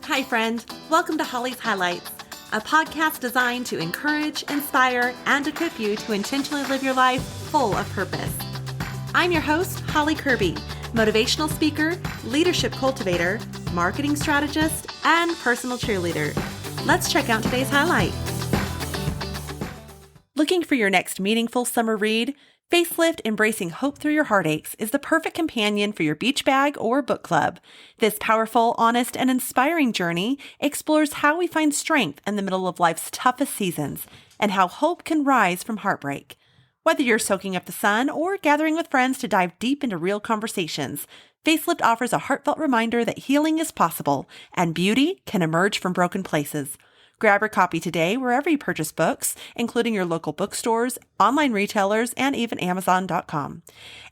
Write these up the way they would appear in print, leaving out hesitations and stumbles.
Hi, friend. Welcome to Holly's Highlights, a podcast designed to encourage, inspire, and equip you to intentionally live your life full of purpose. I'm your host, Holly Kirby, motivational speaker, leadership cultivator, marketing strategist, and personal cheerleader. Let's check out today's highlight. Looking for your next meaningful summer read? Facelift Embracing Hope Through Your Heartaches is the perfect companion for your beach bag or book club. This powerful, honest, and inspiring journey explores how we find strength in the middle of life's toughest seasons and how hope can rise from heartbreak. Whether you're soaking up the sun or gathering with friends to dive deep into real conversations, Facelift offers a heartfelt reminder that healing is possible and beauty can emerge from broken places. Grab your copy today wherever you purchase books, including your local bookstores, online retailers, and even Amazon.com.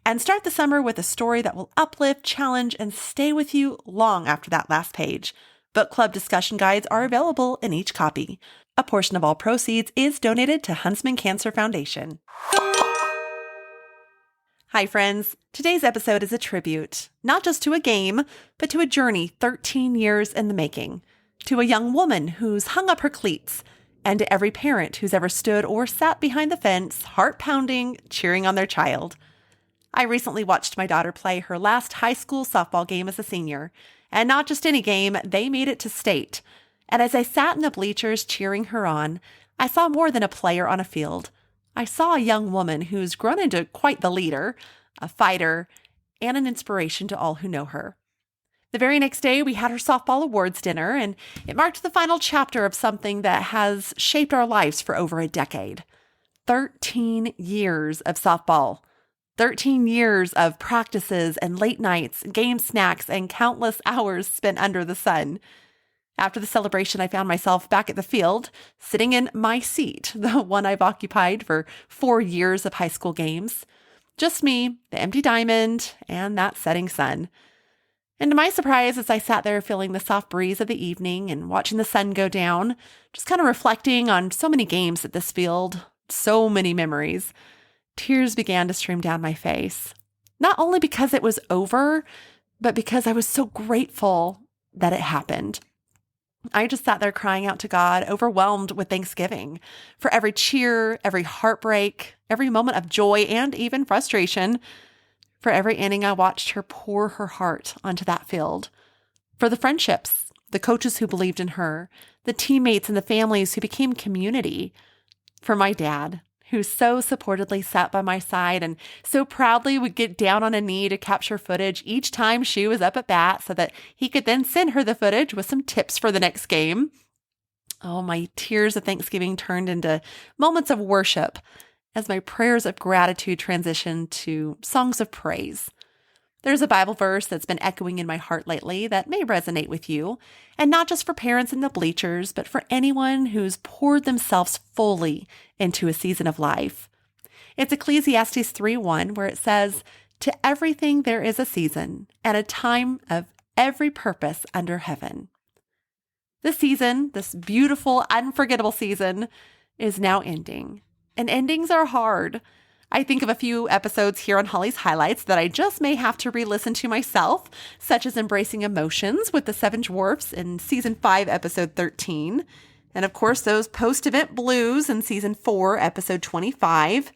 And start the summer with a story that will uplift, challenge, and stay with you long after that last page. Book club discussion guides are available in each copy. A portion of all proceeds is donated to Huntsman Cancer Foundation. Hi, friends. Today's episode is a tribute, not just to a game, but to a journey 13 years in the making. To a young woman who's hung up her cleats, and to every parent who's ever stood or sat behind the fence, heart-pounding, cheering on their child. I recently watched my daughter play her last high school softball game as a senior, and not just any game, they made it to state. And as I sat in the bleachers cheering her on, I saw more than a player on a field. I saw a young woman who's grown into quite the leader, a fighter, and an inspiration to all who know her. The very next day, we had our softball awards dinner, and it marked the final chapter of something that has shaped our lives for over a decade. 13 years of softball. 13 years of practices and late nights, game snacks, and countless hours spent under the sun. After the celebration, I found myself back at the field, sitting in my seat, the one I've occupied for 4 years of high school games. Just me, the empty diamond, and that setting sun. And to my surprise, as I sat there feeling the soft breeze of the evening and watching the sun go down, just kind of reflecting on so many games at this field, so many memories, tears began to stream down my face. Not only because it was over, but because I was so grateful that it happened. I just sat there crying out to God, overwhelmed with thanksgiving for every cheer, every heartbreak, every moment of joy, and even frustration. For every inning, I watched her pour her heart onto that field. For the friendships, the coaches who believed in her, the teammates and the families who became community. For my dad, who so supportively sat by my side and so proudly would get down on a knee to capture footage each time she was up at bat so that he could then send her the footage with some tips for the next game. Oh, my tears of thanksgiving turned into moments of worship as my prayers of gratitude transitioned to songs of praise. There's a Bible verse that's been echoing in my heart lately that may resonate with you, and not just for parents in the bleachers, but for anyone who's poured themselves fully into a season of life. It's Ecclesiastes 3:1, where it says, "To everything there is a season, and a time of every purpose under heaven." This season, this beautiful, unforgettable season, is now ending. And endings are hard. I think of a few episodes here on Holly's Highlights that I just may have to re-listen to myself, such as Embracing Emotions with the Seven Dwarfs in Season 5, Episode 13. And of course, those post-event blues in Season 4, Episode 25.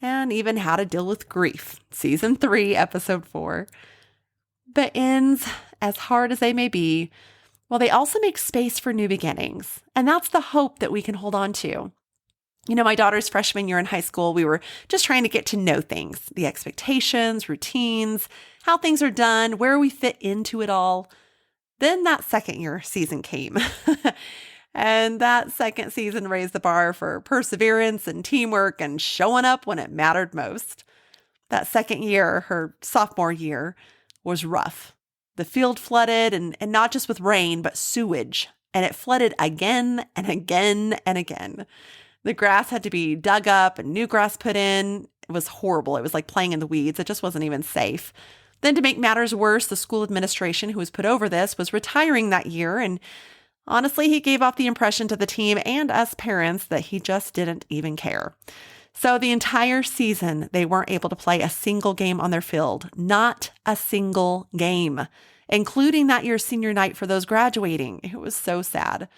And even How to Deal with Grief, Season 3, Episode 4. But ends, as hard as they may be, well, they also make space for new beginnings. And that's the hope that we can hold on to. You know, my daughter's freshman year in high school, we were just trying to get to know things, the expectations, routines, how things are done, where we fit into it all. Then that second year season came. And that second season raised the bar for perseverance and teamwork and showing up when it mattered most. That second year, her sophomore year, was rough. The field flooded, and not just with rain, but sewage. And it flooded again and again and again. The grass had to be dug up and new grass put in. It was horrible. It was like playing in the weeds. It just wasn't even safe. Then to make matters worse, the school administration who was put over this was retiring that year. And honestly, he gave off the impression to the team and us parents that he just didn't even care. So the entire season, they weren't able to play a single game on their field. Not a single game. including that year's senior night for those graduating. It was so sad.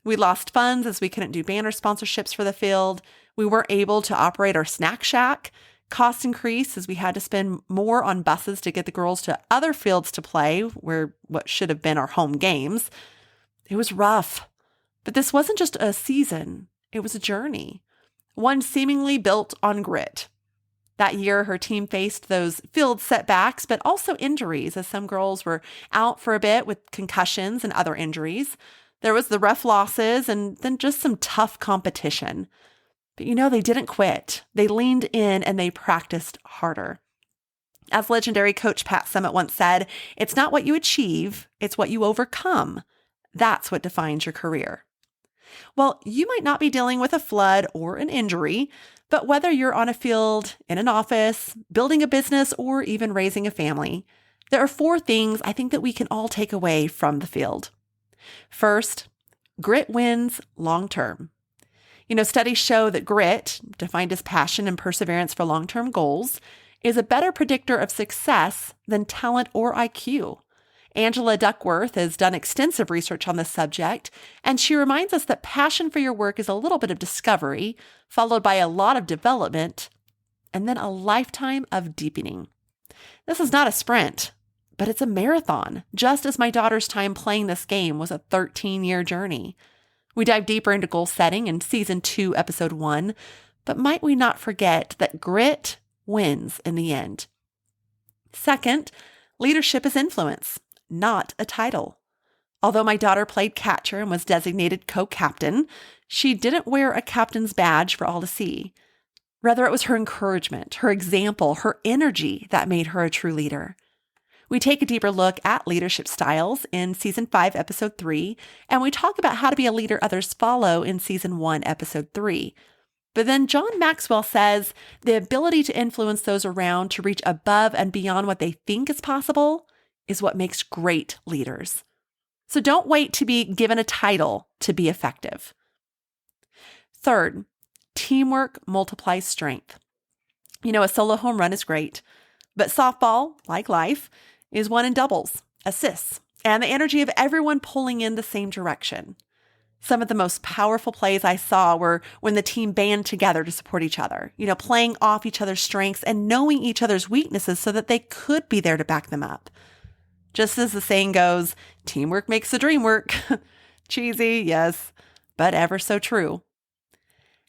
We lost funds as we couldn't do banner sponsorships for the field. We weren't able to operate our snack shack. Cost increased as we had to spend more on buses to get the girls to other fields to play, where what should have been our home games. It was rough. But this wasn't just a season. It was a journey. One seemingly built on grit. That year, her team faced those field setbacks, but also injuries, as some girls were out for a bit with concussions and other injuries. There was the rough losses and then just some tough competition. But they didn't quit. They leaned in and they practiced harder. As legendary coach Pat Summitt once said, it's not what you achieve, it's what you overcome. That's what defines your career. Well, you might not be dealing with a flood or an injury, but whether you're on a field, in an office, building a business, or even raising a family, there are 4 things I think that we can all take away from the field. First, grit wins long term. Studies show that grit, defined as passion and perseverance for long-term goals, is a better predictor of success than talent or IQ. Angela Duckworth has done extensive research on this subject, and she reminds us that passion for your work is a little bit of discovery, followed by a lot of development, and then a lifetime of deepening. This is not a sprint, but it's a marathon, just as my daughter's time playing this game was a 13-year journey. We dive deeper into goal setting in Season 2, Episode 1, but might we not forget that grit wins in the end? Second, leadership is influence, not a title. Although my daughter played catcher and was designated co-captain, she didn't wear a captain's badge for all to see. Rather, it was her encouragement, her example, her energy that made her a true leader. We take a deeper look at leadership styles in Season 5, Episode 3, and we talk about how to be a leader others follow in Season 1, Episode 3. But then John Maxwell says the ability to influence those around to reach above and beyond what they think is possible is what makes great leaders. So don't wait to be given a title to be effective. Third, teamwork multiplies strength. A solo home run is great, but softball, like life, is won in doubles, assists, and the energy of everyone pulling in the same direction. Some of the most powerful plays I saw were when the team band together to support each other, playing off each other's strengths and knowing each other's weaknesses so that they could be there to back them up. Just as the saying goes, teamwork makes the dream work. Cheesy, yes, but ever so true.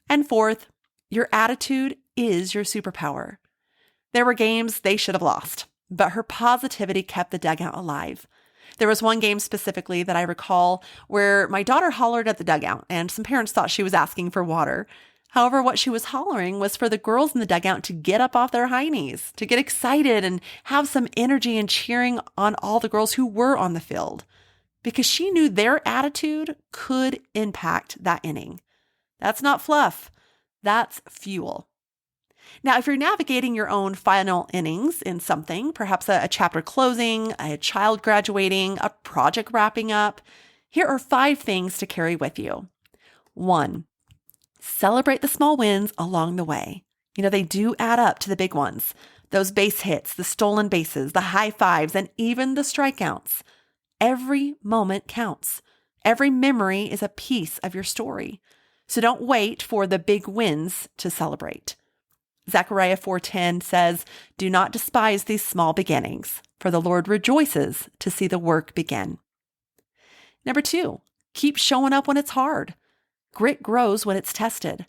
And fourth, your attitude is your superpower. There were games they should have lost, but her positivity kept the dugout alive. There was one game specifically that I recall where my daughter hollered at the dugout and some parents thought she was asking for water. However, what she was hollering was for the girls in the dugout to get up off their high knees, to get excited and have some energy and cheering on all the girls who were on the field, because she knew their attitude could impact that inning. That's not fluff. That's fuel. Now, if you're navigating your own final innings in something, perhaps a chapter closing, a child graduating, a project wrapping up, here are 5 things to carry with you. 1, celebrate the small wins along the way. They do add up to the big ones. Those base hits, the stolen bases, the high fives, and even the strikeouts. Every moment counts. Every memory is a piece of your story. So don't wait for the big wins to celebrate. Zechariah 4:10 says, "Do not despise these small beginnings, for the Lord rejoices to see the work begin." Number 2, keep showing up when it's hard. Grit grows when it's tested.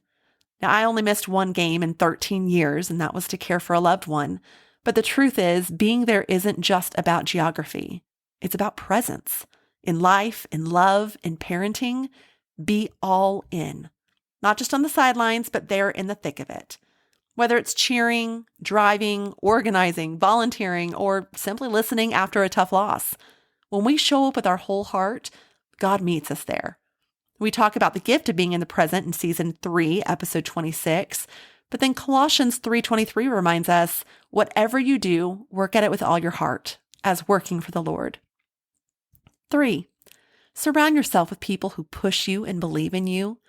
Now, I only missed one game in 13 years, and that was to care for a loved one. But the truth is, being there isn't just about geography. It's about presence. In life, in love, in parenting, be all in. Not just on the sidelines, but there in the thick of it. Whether it's cheering, driving, organizing, volunteering, or simply listening after a tough loss, when we show up with our whole heart, God meets us there. We talk about the gift of being in the present in Season 3, Episode 26, but then Colossians 3:23 reminds us, whatever you do, work at it with all your heart, as working for the Lord. 3, surround yourself with people who push you and believe in you.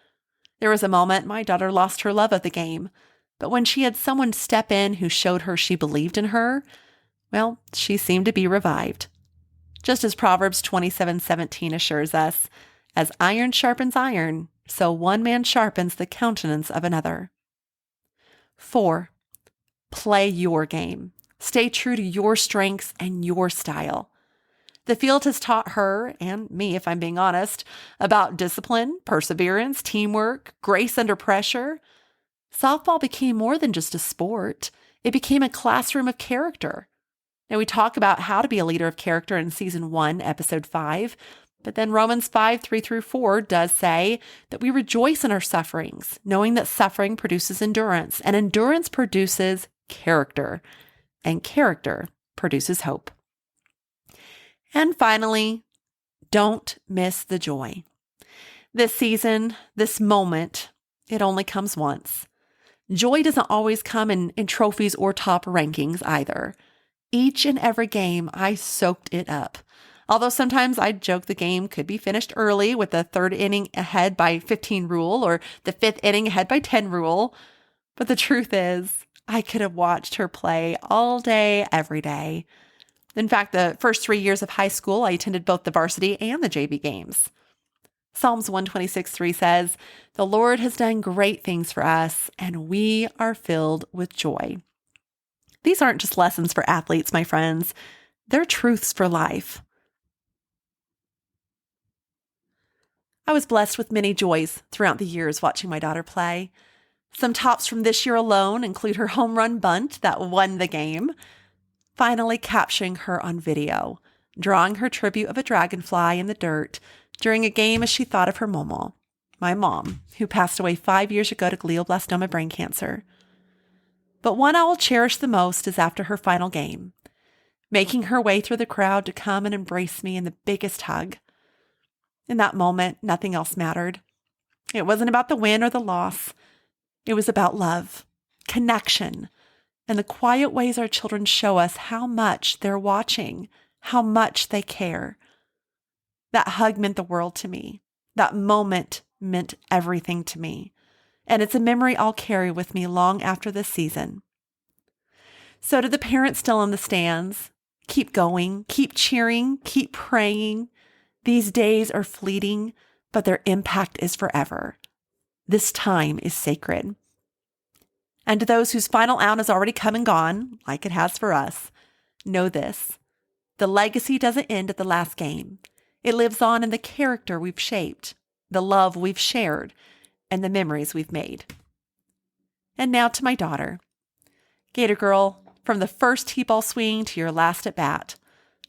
There was a moment my daughter lost her love of the game, but when she had someone step in who showed her she believed in her, well, she seemed to be revived. Just as Proverbs 27:17 assures us, as iron sharpens iron, so one man sharpens the countenance of another. 4. Play your game. Stay true to your strengths and your style. The field has taught her, and me if I'm being honest, about discipline, perseverance, teamwork, grace under pressure. Softball became more than just a sport. It became a classroom of character. Now, we talk about how to be a leader of character in Season 1, Episode 5, but then Romans 5:3-4 does say that we rejoice in our sufferings, knowing that suffering produces endurance, and endurance produces character, and character produces hope. And finally, don't miss the joy. This season, this moment, it only comes once. Joy doesn't always come in trophies or top rankings either. Each and every game, I soaked it up. Although sometimes I'd joke the game could be finished early with the third inning ahead by 15 rule or the fifth inning ahead by 10 rule. But the truth is, I could have watched her play all day, every day. In fact, the first 3 years of high school, I attended both the varsity and the JV games. Psalms 126:3 says, "The Lord has done great things for us, and we are filled with joy." These aren't just lessons for athletes, my friends. They're truths for life. I was blessed with many joys throughout the years watching my daughter play. Some tops from this year alone include her home run bunt that won the game, finally capturing her on video, drawing her tribute of a dragonfly in the dirt during a game as she thought of her Momo, my mom, who passed away 5 years ago to glioblastoma brain cancer. But one I will cherish the most is after her final game, making her way through the crowd to come and embrace me in the biggest hug. In that moment, nothing else mattered. It wasn't about the win or the loss. It was about love, connection, and the quiet ways our children show us how much they're watching, how much they care. That hug meant the world to me. That moment meant everything to me. And it's a memory I'll carry with me long after this season. So to the parents still in the stands, keep going, keep cheering, keep praying. These days are fleeting, but their impact is forever. This time is sacred. And to those whose final out has already come and gone, like it has for us, know this: the legacy doesn't end at the last game. It lives on in the character we've shaped, the love we've shared, and the memories we've made. And now to my daughter. Gator Girl, from the first T-ball swing to your last at bat,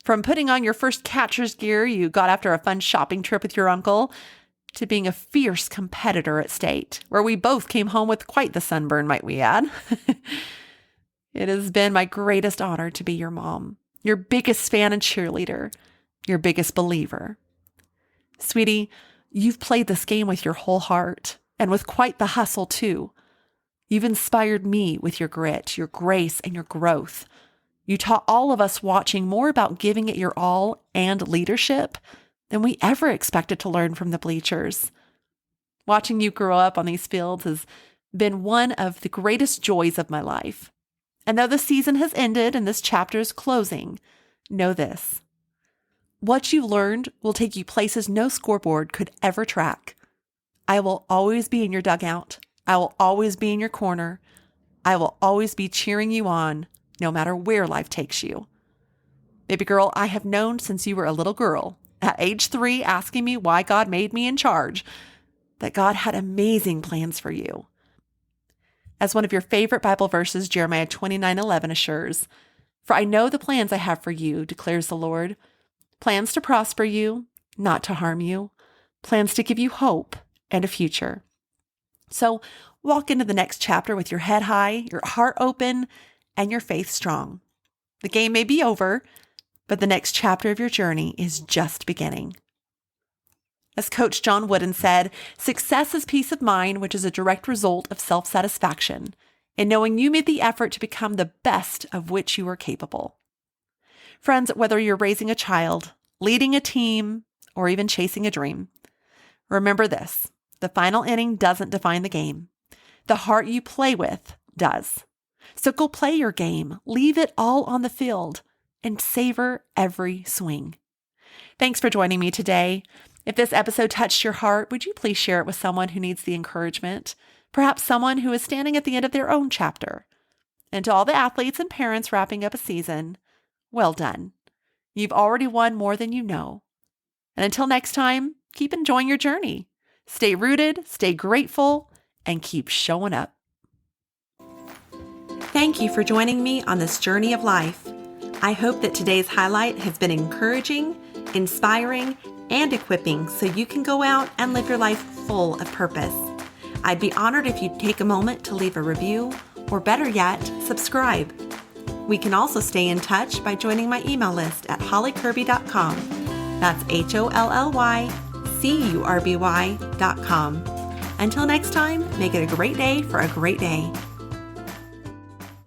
from putting on your first catcher's gear you got after a fun shopping trip with your uncle, to being a fierce competitor at state, where we both came home with quite the sunburn, might we add. It has been my greatest honor to be your mom, your biggest fan and cheerleader, your biggest believer. Sweetie, you've played this game with your whole heart, and with quite the hustle too. You've inspired me with your grit, your grace, and your growth. You taught all of us watching more about giving it your all and leadership than we ever expected to learn from the bleachers. Watching you grow up on these fields has been one of the greatest joys of my life. And though the season has ended and this chapter is closing, know this: what you learned will take you places no scoreboard could ever track. I will always be in your dugout. I will always be in your corner. I will always be cheering you on, no matter where life takes you. Baby girl, I have known since you were a little girl, at age 3, asking me why God made me in charge, that God had amazing plans for you. As one of your favorite Bible verses, Jeremiah 29:11 assures, "For I know the plans I have for you, declares the Lord, plans to prosper you, not to harm you, plans to give you hope and a future." So walk into the next chapter with your head high, your heart open, and your faith strong. The game may be over, but the next chapter of your journey is just beginning. As Coach John Wooden said, success is peace of mind, which is a direct result of self-satisfaction, in knowing you made the effort to become the best of which you are capable. Friends, whether you're raising a child, leading a team, or even chasing a dream, remember this: the final inning doesn't define the game. The heart you play with does. So go play your game, leave it all on the field, and savor every swing. Thanks for joining me today. If this episode touched your heart, would you please share it with someone who needs the encouragement? Perhaps someone who is standing at the end of their own chapter. And to all the athletes and parents wrapping up a season, well done. You've already won more than you know. And until next time, keep enjoying your journey. Stay rooted, stay grateful, and keep showing up. Thank you for joining me on this journey of life. I hope that today's highlight has been encouraging, inspiring, and equipping so you can go out and live your life full of purpose. I'd be honored if you'd take a moment to leave a review, or better yet, subscribe. We can also stay in touch by joining my email list at hollykirby.com. That's HOLLYCURBY.com. Until next time, make it a great day for a great day.